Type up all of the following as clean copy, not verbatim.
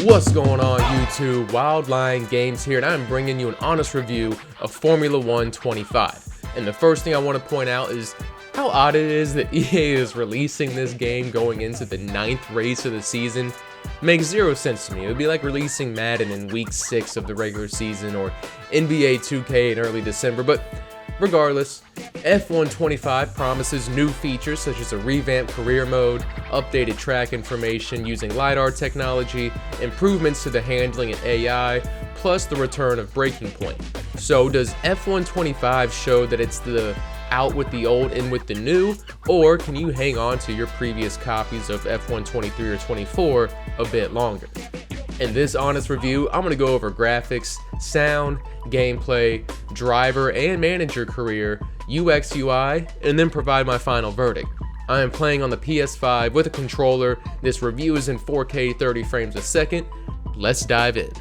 What's going on YouTube? WildLion Games here, and I'm bringing you an honest review of Formula 1 25. And the first thing I want to point out is how odd it is that EA is releasing this game going into the 9th race of the season. Makes zero sense to me. It would be like releasing Madden in week 6 of the regular season or NBA 2K in early December, but regardless, F1 25 promises new features such as a revamped career mode, updated track information using Lidar technology, improvements to the handling and AI, plus the return of Breaking Point. So does F1 25 show that it's the out with the old, in with the new, or can you hang on to your previous copies of F1 23 or 24 a bit longer? In this honest review, I'm going to go over graphics, sound, gameplay, driver and manager career, UX UI, and then provide my final verdict. I am playing on the PS5 with a controller. This review is in 4K 30 frames a second. Let's dive in.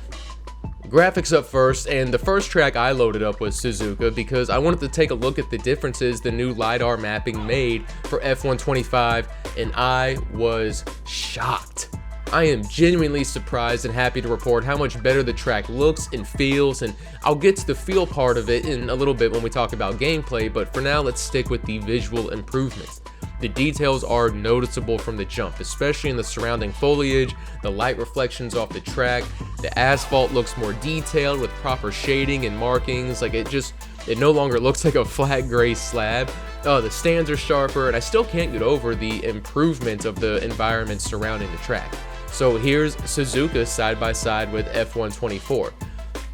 Graphics up first, and the first track I loaded up was Suzuka because I wanted to take a look at the differences the new LiDAR mapping made for F1 25, and I was shocked. I am genuinely surprised and happy to report how much better the track looks and feels, and I'll get to the feel part of it in a little bit when we talk about gameplay, but for now let's stick with the visual improvements. The details are noticeable from the jump, especially in the surrounding foliage, the light reflections off the track. The asphalt looks more detailed with proper shading and markings, like it no longer looks like a flat gray slab. The stands are sharper, and I still can't get over the improvement of the environment surrounding the track. So here's Suzuka side by side with F1 24.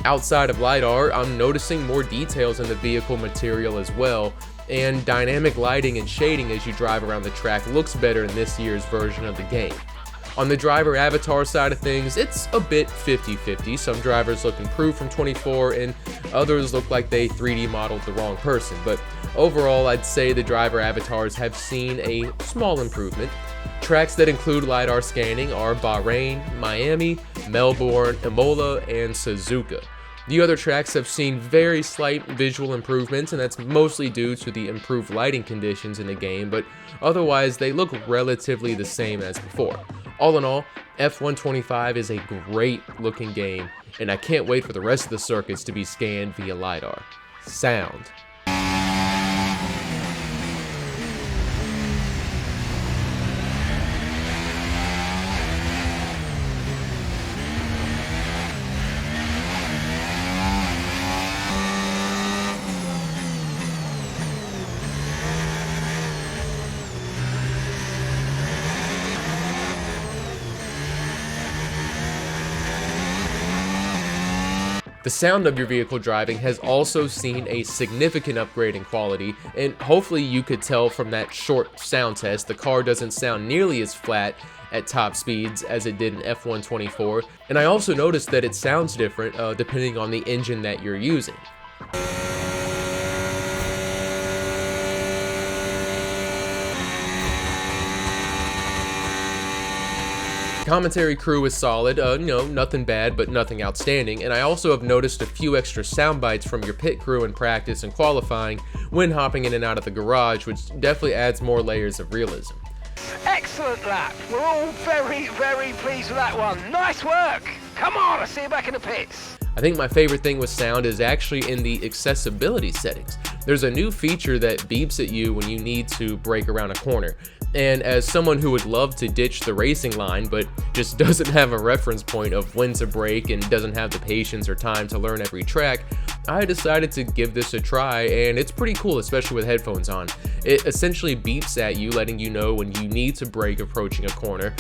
Outside of LiDAR, I'm noticing more details in the vehicle material as well, and dynamic lighting and shading as you drive around the track looks better in this year's version of the game. On the driver avatar side of things, it's a bit 50-50. Some drivers look improved from 24 and others look like they 3D modeled the wrong person, but overall I'd say the driver avatars have seen a small improvement. Tracks that include LiDAR scanning are Bahrain, Miami, Melbourne, Imola, and Suzuka. The other tracks have seen very slight visual improvements, and that's mostly due to the improved lighting conditions in the game, but otherwise they look relatively the same as before. All in all, F1 25 is a great looking game, and I can't wait for the rest of the circuits to be scanned via LiDAR. Sound. The sound of your vehicle driving has also seen a significant upgrade in quality, and hopefully you could tell from that short sound test the car doesn't sound nearly as flat at top speeds as it did in F1 24, and I also noticed that it sounds different depending on the engine that you're using. Commentary crew is solid, nothing bad but nothing outstanding, and I also have noticed a few extra sound bites from your pit crew in practice and qualifying when hopping in and out of the garage, which definitely adds more layers of realism. Excellent lap. We're all very, very pleased with that one. Nice work. Come on, I'll see you back in the pits. I think my favorite thing with sound is actually in the accessibility settings. There's a new feature that beeps at you when you need to brake around a corner. And as someone who would love to ditch the racing line but just doesn't have a reference point of when to brake and doesn't have the patience or time to learn every track, I decided to give this a try, and it's pretty cool, especially with headphones on. It essentially beeps at you, letting you know when you need to brake approaching a corner.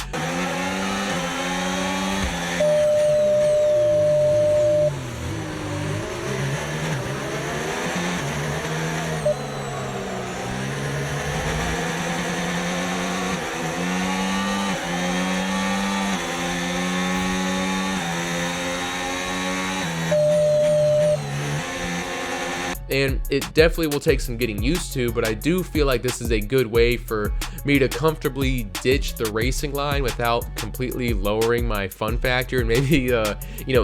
And it definitely will take some getting used to, but I do feel like this is a good way for me to comfortably ditch the racing line without completely lowering my fun factor, and maybe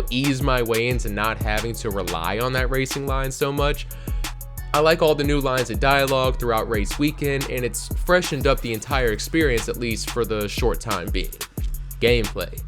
ease my way into not having to rely on that racing line so much. I like all the new lines of dialogue throughout race weekend, and it's freshened up the entire experience, at least for the short time being. Gameplay.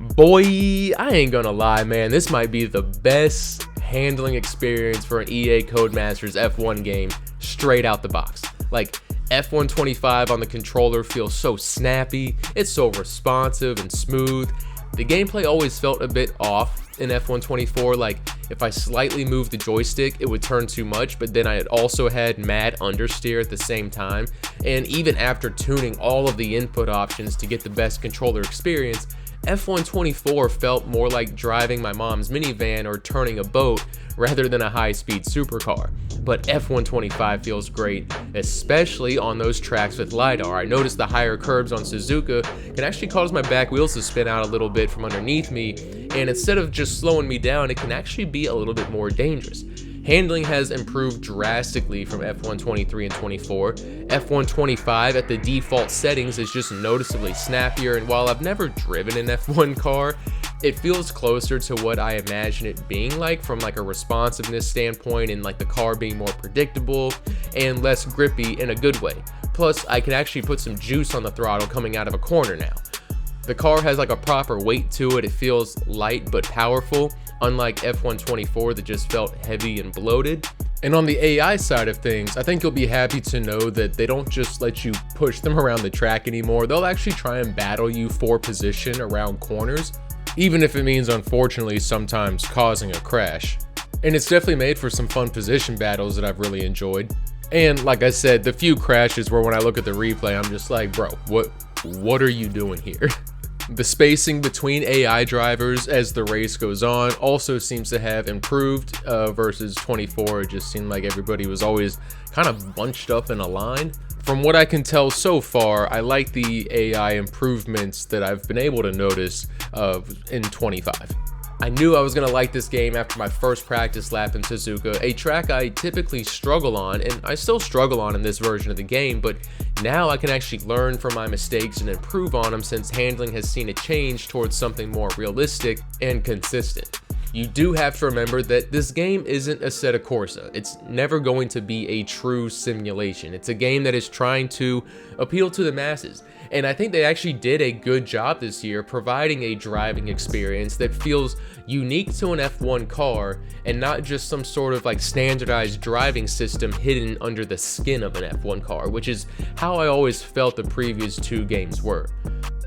Boy, I ain't gonna lie, man, this might be the best handling experience for an EA Codemasters F1 game straight out the box. Like, F125 on the controller feels so snappy, it's so responsive and smooth. The gameplay always felt a bit off in F124, like if I slightly moved the joystick it would turn too much, but then I had also had mad understeer at the same time, and even after tuning all of the input options to get the best controller experience, F124 felt more like driving my mom's minivan or turning a boat rather than a high-speed supercar. But F125 feels great, especially on those tracks with Lidar. I noticed the higher curbs on Suzuka can actually cause my back wheels to spin out a little bit from underneath me, and instead of just slowing me down, it can actually be a little bit more dangerous. Handling has improved drastically from F123 and 24. F125 at the default settings is just noticeably snappier, and while I've never driven an F1 car, it feels closer to what I imagine it being like from like a responsiveness standpoint, and like the car being more predictable and less grippy in a good way. Plus, I can actually put some juice on the throttle coming out of a corner now. The car has like a proper weight to it, it feels light but powerful, unlike F124 that just felt heavy and bloated. And on the AI side of things, I think you'll be happy to know that they don't just let you push them around the track anymore, they'll actually try and battle you for position around corners, even if it means unfortunately sometimes causing a crash. And it's definitely made for some fun position battles that I've really enjoyed. And like I said, the few crashes where when I look at the replay, I'm just like, bro, what are you doing here? The spacing between AI drivers as the race goes on also seems to have improved versus 24. It just seemed like everybody was always kind of bunched up in a line. From what I can tell so far, I like the AI improvements that I've been able to notice in 25. I knew I was going to like this game after my first practice lap in Suzuka, a track I typically struggle on, and I still struggle on in this version of the game, but now I can actually learn from my mistakes and improve on them since handling has seen a change towards something more realistic and consistent. You do have to remember that this game isn't Assetto Corsa. It's never going to be a true simulation. It's a game that is trying to appeal to the masses. And I think they actually did a good job this year providing a driving experience that feels unique to an F1 car and not just some sort of like standardized driving system hidden under the skin of an F1 car, which is how I always felt the previous two games were.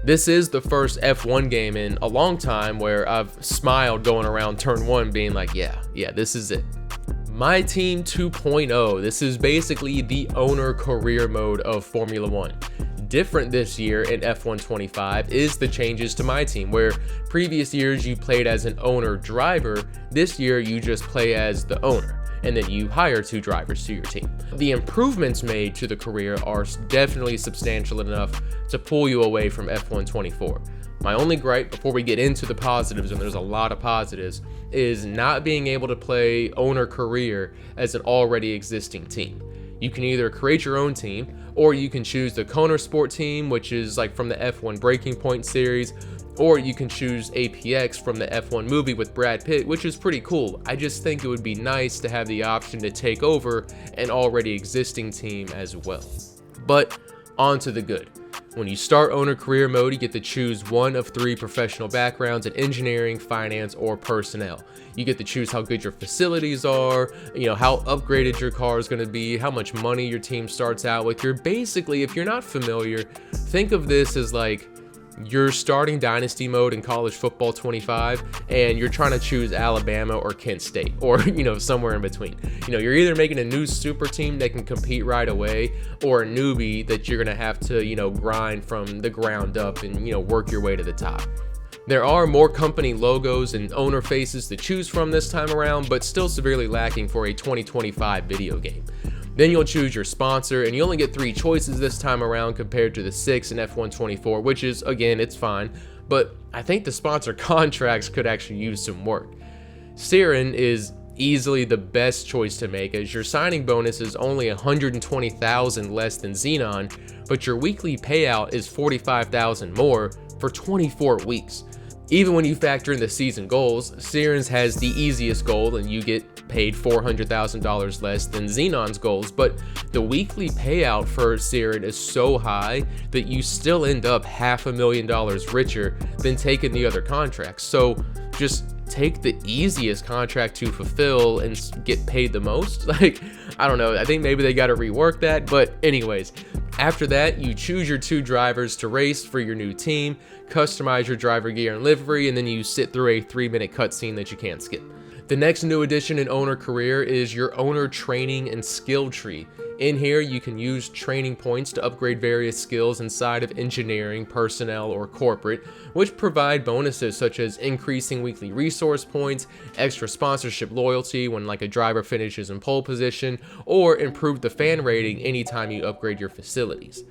This is the first F1 game in a long time where I've smiled going around turn 1 being like, yeah, this is it. My Team 2.0, this is basically the owner career mode of Formula 1. Different this year in F125 is the changes to My Team, where previous years you played as an owner driver, this year you just play as the owner, and then you hire 2 drivers to your team. The improvements made to the career are definitely substantial enough to pull you away from F124. My only gripe before we get into the positives, and there's a lot of positives, is not being able to play owner career as an already existing team. You can either create your own team, or you can choose the Kona Sport team, which is like from the F1 Breaking Point series, or you can choose APX from the F1 movie with Brad Pitt, which is pretty cool. I just think it would be nice to have the option to take over an already existing team as well. But on to the good. When you start owner career mode, you get to choose one of 3 professional backgrounds in engineering, finance, or personnel. You get to choose how good your facilities are, how upgraded your car is going to be, how much money your team starts out with. You're basically, if you're not familiar, think of this as like you're starting dynasty mode in college football 25 and you're trying to choose Alabama or Kent State, or somewhere in between. You're either making a new super team that can compete right away, or a newbie that you're gonna have to grind from the ground up and work your way to the top. There are more company logos and owner faces to choose from this time around, but still severely lacking for a 2025 video game. Then you'll choose your sponsor, and you only get 3 choices this time around compared to the 6 in F124, which is, again, it's fine, but I think the sponsor contracts could actually use some work. Siren is easily the best choice to make, as your signing bonus is only 120,000 less than Xenon, but your weekly payout is 45,000 more for 24 weeks. Even when you factor in the season goals, Siren's has the easiest goal and you get paid $400,000 less than Xenon's goals, but the weekly payout for Siren is so high that you still end up $500,000 richer than taking the other contracts. So just take the easiest contract to fulfill and get paid the most. Like, I don't know, I think maybe they got to rework that, but anyways. After that, you choose your 2 drivers to race for your new team, customize your driver gear and livery, and then you sit through a 3-minute cutscene that you can't skip. The next new addition in owner career is your owner training and skill tree. In here, you can use training points to upgrade various skills inside of engineering, personnel, or corporate, which provide bonuses such as increasing weekly resource points, extra sponsorship loyalty when like a driver finishes in pole position, or improve the fan rating anytime you upgrade your facilities.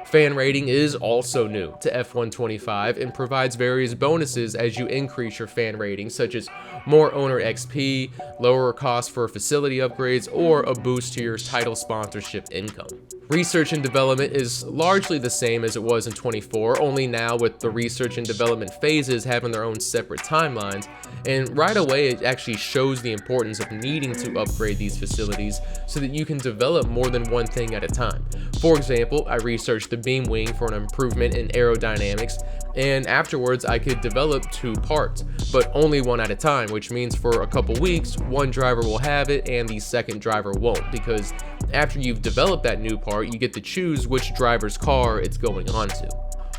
Fan rating is also new to F125 and provides various bonuses as you increase your fan rating, such as more owner XP, lower cost for facility upgrades, or a boost to your title sponsorship income. Research and development is largely the same as it was in 24, only now with the research and development phases having their own separate timelines, and right away it actually shows the importance of needing to upgrade these facilities so that you can develop more than one thing at a time. For example, I researched the beam wing for an improvement in aerodynamics, and afterwards I could develop 2 parts, but only one at a time, which means for a couple weeks, one driver will have it and the second driver won't, because after you've developed that new part, you get to choose which driver's car it's going onto.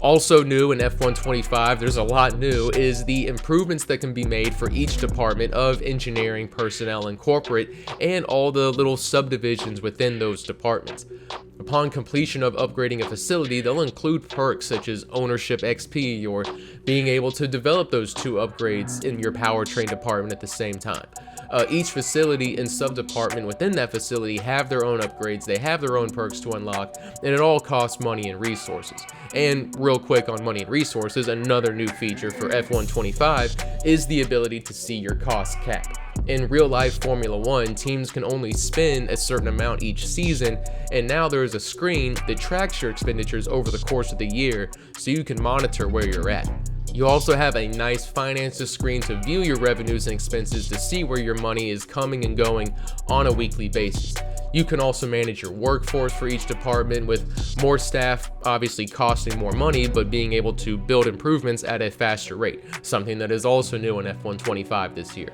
Also new in F125, there's a lot new, is the improvements that can be made for each department of engineering, personnel, and corporate, and all the little subdivisions within those departments. Upon completion of upgrading a facility, they'll include perks such as ownership XP or being able to develop those 2 upgrades in your powertrain department at the same time. Each facility and sub-department within that facility have their own upgrades, they have their own perks to unlock, and it all costs money and resources. And real quick on money and resources, another new feature for F125 is the ability to see your cost cap. In real life Formula 1, teams can only spend a certain amount each season, and now there is a screen that tracks your expenditures over the course of the year so you can monitor where you're at. You also have a nice finances screen to view your revenues and expenses to see where your money is coming and going on a weekly basis. You can also manage your workforce for each department, with more staff obviously costing more money, but being able to build improvements at a faster rate, something that is also new in F125 this year.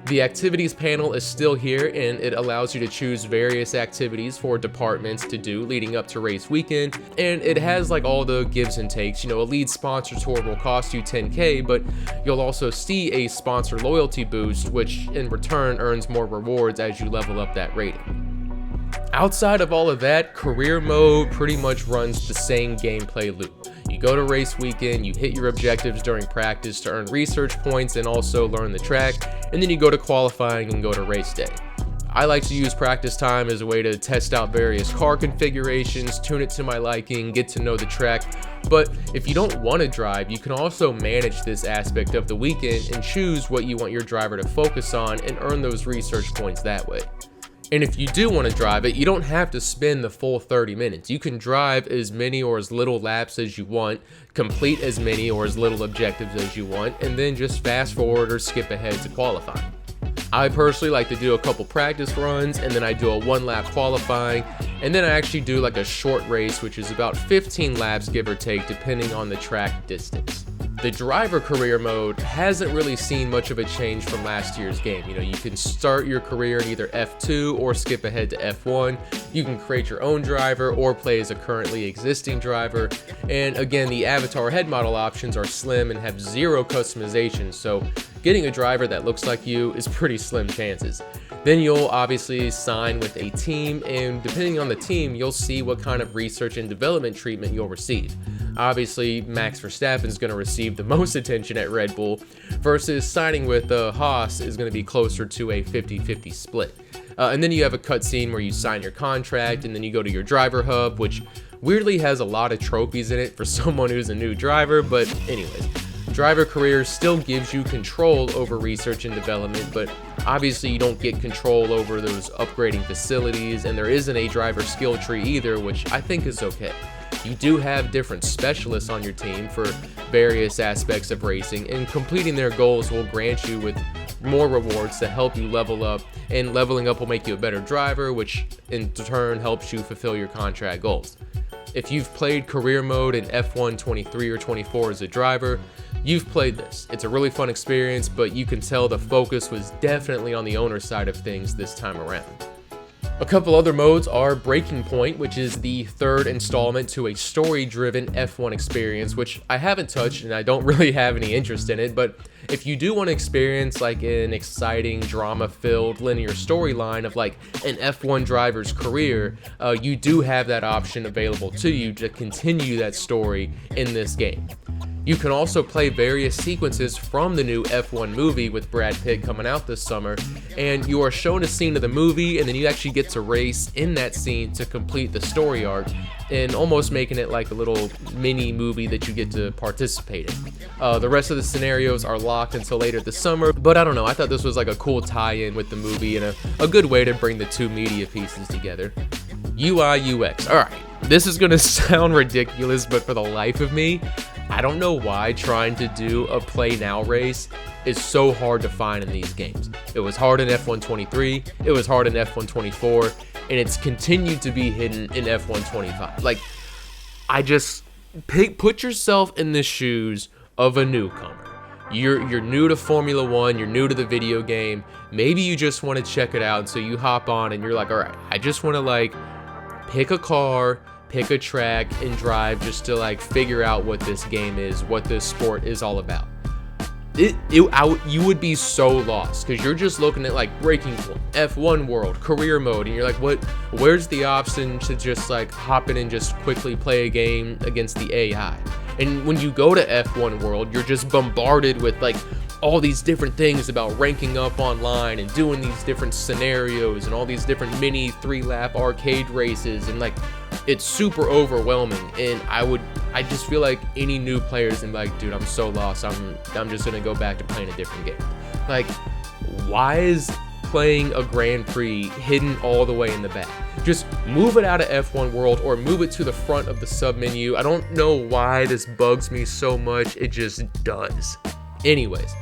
The activities panel is still here, and it allows you to choose various activities for departments to do leading up to race weekend, and it has like all the gives and takes. You know, a lead sponsor tour will cost you 10K, but you'll also see a sponsor loyalty boost, which in return earns more rewards as you level up that rating. Outside of all of that, career mode pretty much runs the same gameplay loop. You go to race weekend, you hit your objectives during practice to earn research points and also learn the track, and then you go to qualifying and go to race day. I like to use practice time as a way to test out various car configurations, tune it to my liking, get to know the track, but if you don't want to drive, you can also manage this aspect of the weekend and choose what you want your driver to focus on and earn those research points that way. And if you do want to drive it, you don't have to spend the full 30 minutes. You can drive as many or as little laps as you want, complete as many or as little objectives as you want, and then just fast forward or skip ahead to qualifying. I personally like to do a couple practice runs, and then I do a 1-lap qualifying, and then I actually do like a short race, which is about 15 laps give or take, depending on the track distance. The driver career mode hasn't really seen much of a change from last year's game. You know, you can start your career in either F2 or skip ahead to F1. You can create your own driver or play as a currently existing driver. And again, the avatar head model options are slim and have zero customization, so getting a driver that looks like you is pretty slim chances. Then you'll obviously sign with a team, and depending on the team, you'll see what kind of research and development treatment you'll receive. Obviously, Max Verstappen is going to receive the most attention at Red Bull, versus signing with Haas is going to be closer to a 50-50 split. And then you have a cutscene where you sign your contract, and then you go to your driver hub, which weirdly has a lot of trophies in it for someone who's a new driver, but anyways. Driver career still gives you control over research and development, but obviously you don't get control over those upgrading facilities, and there isn't a driver skill tree either, which I think is okay. You do have different specialists on your team for various aspects of racing, and completing their goals will grant you with more rewards to help you level up, and leveling up will make you a better driver, which in turn helps you fulfill your contract goals. If you've played career mode in F1 23 or 24 as a driver, you've played this. It's a really fun experience, but you can tell the focus was definitely on the owner's side of things this time around. A couple other modes are Breaking Point, which is the third installment to a story-driven F1 experience, which I haven't touched and I don't really have any interest in it, but if you do want to experience like an exciting, drama-filled linear storyline of like an F1 driver's career, you do have that option available to you to continue that story in this game. You can also play various sequences from the new F1 movie with Brad Pitt coming out this summer, and you are shown a scene of the movie, and then you actually get to race in that scene to complete the story arc, and almost making it like a little mini movie that you get to participate in. The rest of the scenarios are locked until later this summer, but I don't know, I thought this was like a cool tie-in with the movie and a good way to bring the two media pieces together. UI UX. Alright, this is gonna sound ridiculous, but for the life of me, I don't know why trying to do a play now race is so hard to find in these games. It was hard in F1 23, it was hard in F1 24, and it's continued to be hidden in F1 25. Like, put yourself in the shoes of a newcomer. You're new to Formula 1, you're new to the video game, maybe you just want to check it out, so you hop on and you're like, alright, I just want to like pick a car, pick a track, and drive just to like figure out what this game is, what this sport is all about. You would be so lost because you're just looking at like Breaking Point, F1 World, Career Mode, and you're like, where's the option to just like hop in and just quickly play a game against the AI? And when you go to F1 World, you're just bombarded with like all these different things about ranking up online and doing these different scenarios and all these different mini 3-lap arcade races, and like it's super overwhelming. And I just feel like any new players and like, dude, I'm so lost, I'm just gonna go back to playing a different game. Like, why is playing a Grand Prix hidden all the way in the back? Just move it out of F1 World or move it to the front of the sub menu. I don't know why this bugs me so much, it just does. Anyways,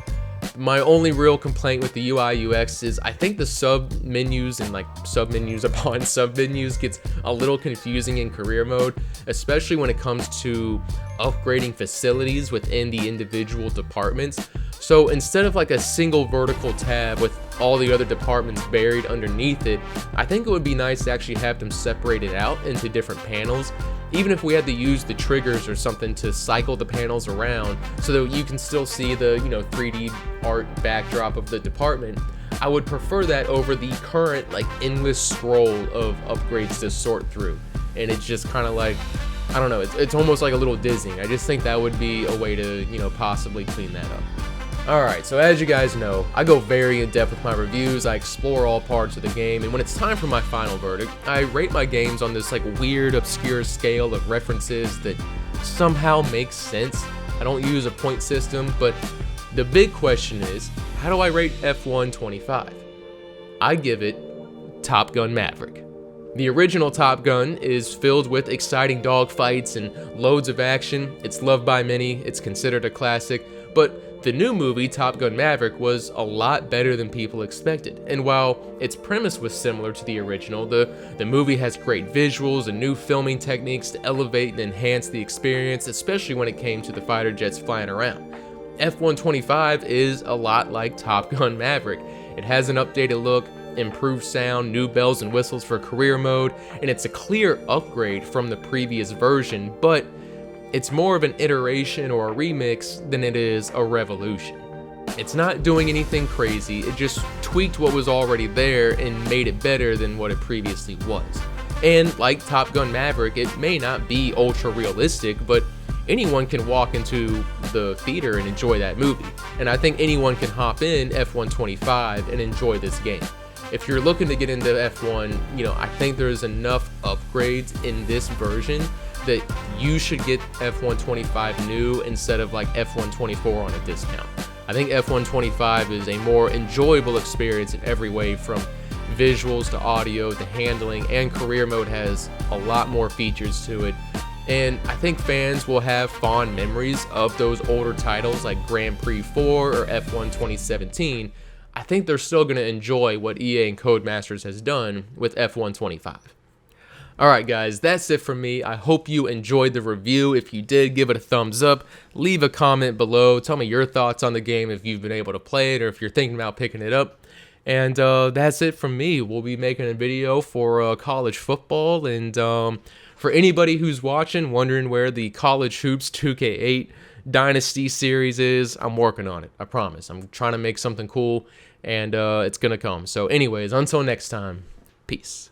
my only real complaint with the UI UX is I think the sub menus and like sub menus upon sub menus gets a little confusing in career mode, especially when it comes to upgrading facilities within the individual departments. So instead of like a single vertical tab with all the other departments buried underneath it, I think it would be nice to actually have them separated out into different panels, even if we had to use the triggers or something to cycle the panels around so that you can still see the 3D art backdrop of the department. I would prefer that over the current like endless scroll of upgrades to sort through, and it's just kind of like, I don't know, it's almost like a little dizzying. I just think that would be a way to possibly clean that up. Alright, so as you guys know, I go very in depth with my reviews, I explore all parts of the game, and when it's time for my final verdict, I rate my games on this like weird, obscure scale of references that somehow makes sense. I don't use a point system, but the big question is, how do I rate F1 25? I give it Top Gun Maverick. The original Top Gun is filled with exciting dogfights and loads of action. It's loved by many, it's considered a classic, but the new movie, Top Gun Maverick, was a lot better than people expected, and while its premise was similar to the original, the movie has great visuals and new filming techniques to elevate and enhance the experience, especially when it came to the fighter jets flying around. F1 25 is a lot like Top Gun Maverick. It has an updated look, improved sound, new bells and whistles for career mode, and it's a clear upgrade from the previous version, but it's more of an iteration or a remix than it is a revolution. It's not doing anything crazy, it just tweaked what was already there and made it better than what it previously was. And like Top Gun Maverick, it may not be ultra realistic, but anyone can walk into the theater and enjoy that movie. And I think anyone can hop in F1 25 and enjoy this game. If you're looking to get into F1, I think there's enough upgrades in this version that you should get F1 25 new instead of like F1 24 on a discount. I think F1 25 is a more enjoyable experience in every way, from visuals to audio to handling, and career mode has a lot more features to it. And I think fans will have fond memories of those older titles like Grand Prix 4 or F1 2017. I think they're still going to enjoy what EA and Codemasters has done with F1 25. Alright guys, that's it from me. I hope you enjoyed the review. If you did, give it a thumbs up. Leave a comment below. Tell me your thoughts on the game if you've been able to play it or if you're thinking about picking it up. And that's it from me. We'll be making a video for college football. And for anybody who's watching, wondering where the College Hoops 2K8 Dynasty series is, I'm working on it. I promise. I'm trying to make something cool, and it's going to come. So anyways, until next time, peace.